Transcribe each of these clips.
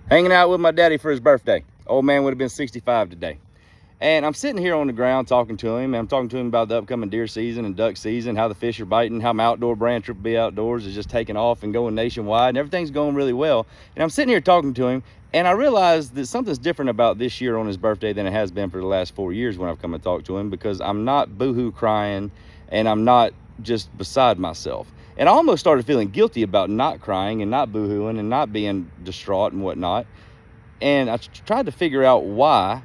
hanging out with my daddy for his birthday. Old man would have been 65 today. And I'm sitting here on the ground talking to him. And I'm talking to him about the upcoming deer season and duck season, how the fish are biting, how my outdoor brand Triple B Outdoors is just taking off and going nationwide, and everything's going really well. And I'm sitting here talking to him, and I realized that something's different about this year on his birthday than it has been for the last 4 years when I've come and talked to him, because I'm not boohoo crying and I'm not just beside myself. And I almost started feeling guilty about not crying and not boohooing and not being distraught and whatnot. And I tried to figure out why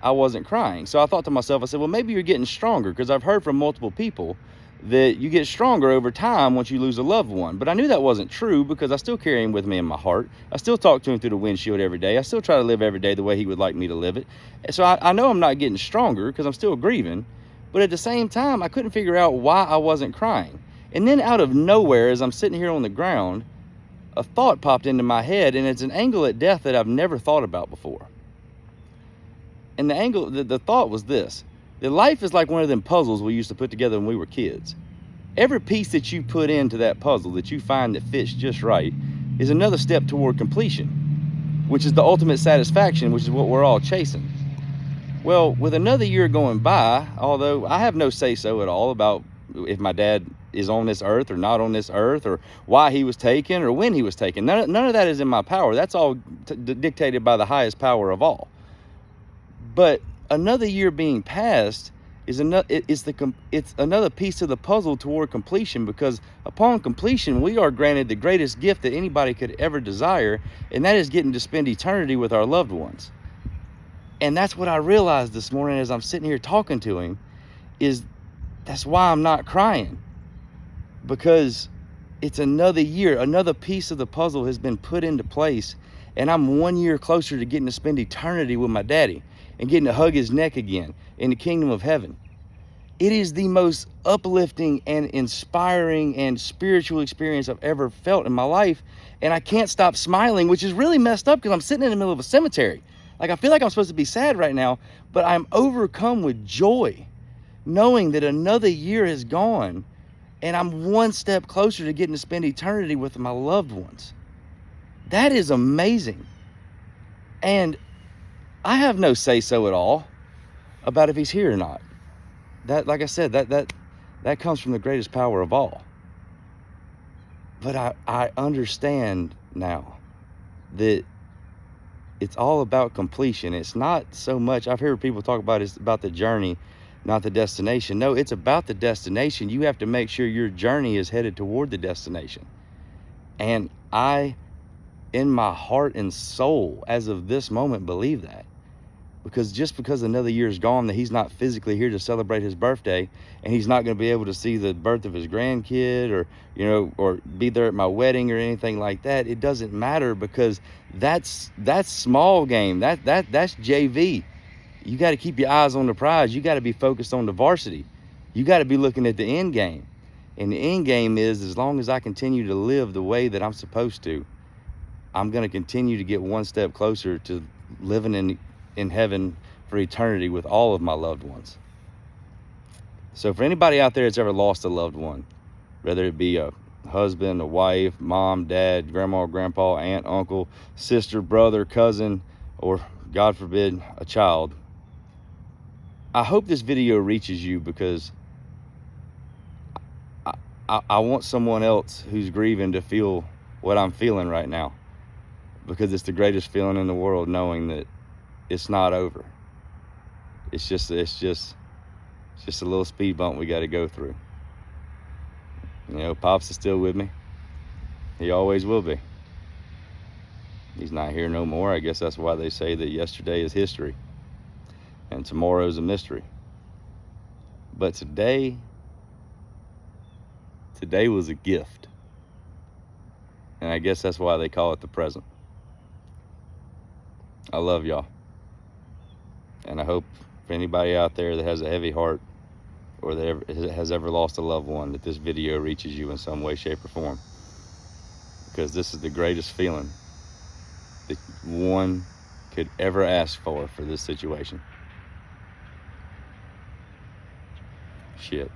I wasn't crying. So I thought to myself, I said, well, maybe you're getting stronger, because I've heard from multiple people that you get stronger over time once you lose a loved one. But I knew that wasn't true, because I still carry him with me in my heart. I still talk to him through the windshield every day. I still try to live every day the way he would like me to live it. So I know I'm not getting stronger because I'm still grieving. But at the same time, I couldn't figure out why I wasn't crying. And then out of nowhere, as I'm sitting here on the ground, a thought popped into my head, and it's an angle at death that I've never thought about before. And the thought was this: that life is like one of them puzzles we used to put together when we were kids. Every piece that you put into that puzzle that you find that fits just right is another step toward completion, which is the ultimate satisfaction, which is what we're all chasing. Well, with another year going by, although I have no say-so at all about if my dad is on this earth or not on this earth, or why he was taken or when he was taken, none of that is in my power. That's all dictated by the highest power of all. But another year being passed is it's another piece of the puzzle toward completion, because upon completion, we are granted the greatest gift that anybody could ever desire, and that is getting to spend eternity with our loved ones. And that's what I realized this morning as I'm sitting here talking to him, is that's why I'm not crying, because it's another year, another piece of the puzzle has been put into place, and I'm 1 year closer to getting to spend eternity with my daddy and getting to hug his neck again in the kingdom of heaven. It is the most uplifting and inspiring and spiritual experience I've ever felt in my life, and I can't stop smiling, which is really messed up because I'm sitting in the middle of a cemetery. Like, I feel like I'm supposed to be sad right now, but I'm overcome with joy knowing that another year has gone and I'm one step closer to getting to spend eternity with my loved ones. That is amazing. And I have no say-so at all about if he's here or not. That, like I said, that comes from the greatest power of all. But I understand now that it's all about completion. It's not so much, I've heard people talk about it's about the journey, not the destination. No, it's about the destination. You have to make sure your journey is headed toward the destination. And I, in my heart and soul, as of this moment, believe that. Because just because another year is gone, that he's not physically here to celebrate his birthday, and he's not going to be able to see the birth of his grandkid, or, you know, or be there at my wedding or anything like that, it doesn't matter, because that's small game. That's JV. You got to keep your eyes on the prize. You got to be focused on the varsity. You got to be looking at the end game. And the end game is, as long as I continue to live the way that I'm supposed to, I'm going to continue to get one step closer to living in heaven for eternity with all of my loved ones. So for anybody out there that's ever lost a loved one, whether it be a husband, a wife, mom, dad, grandma, grandpa, aunt, uncle, sister, brother, cousin, or God forbid, a child, I hope this video reaches you, because I want someone else who's grieving to feel what I'm feeling right now, because it's the greatest feeling in the world, knowing that it's not over. It's just a little speed bump we got to go through. You know, Pops is still with me. He always will be. He's not here no more. I guess that's why they say that yesterday is history and tomorrow's a mystery. But today was a gift. And I guess that's why they call it the present. I love y'all. And I hope for anybody out there that has a heavy heart, or that has ever lost a loved one, that this video reaches you in some way, shape, or form. Because this is the greatest feeling that one could ever ask for this situation. Shit.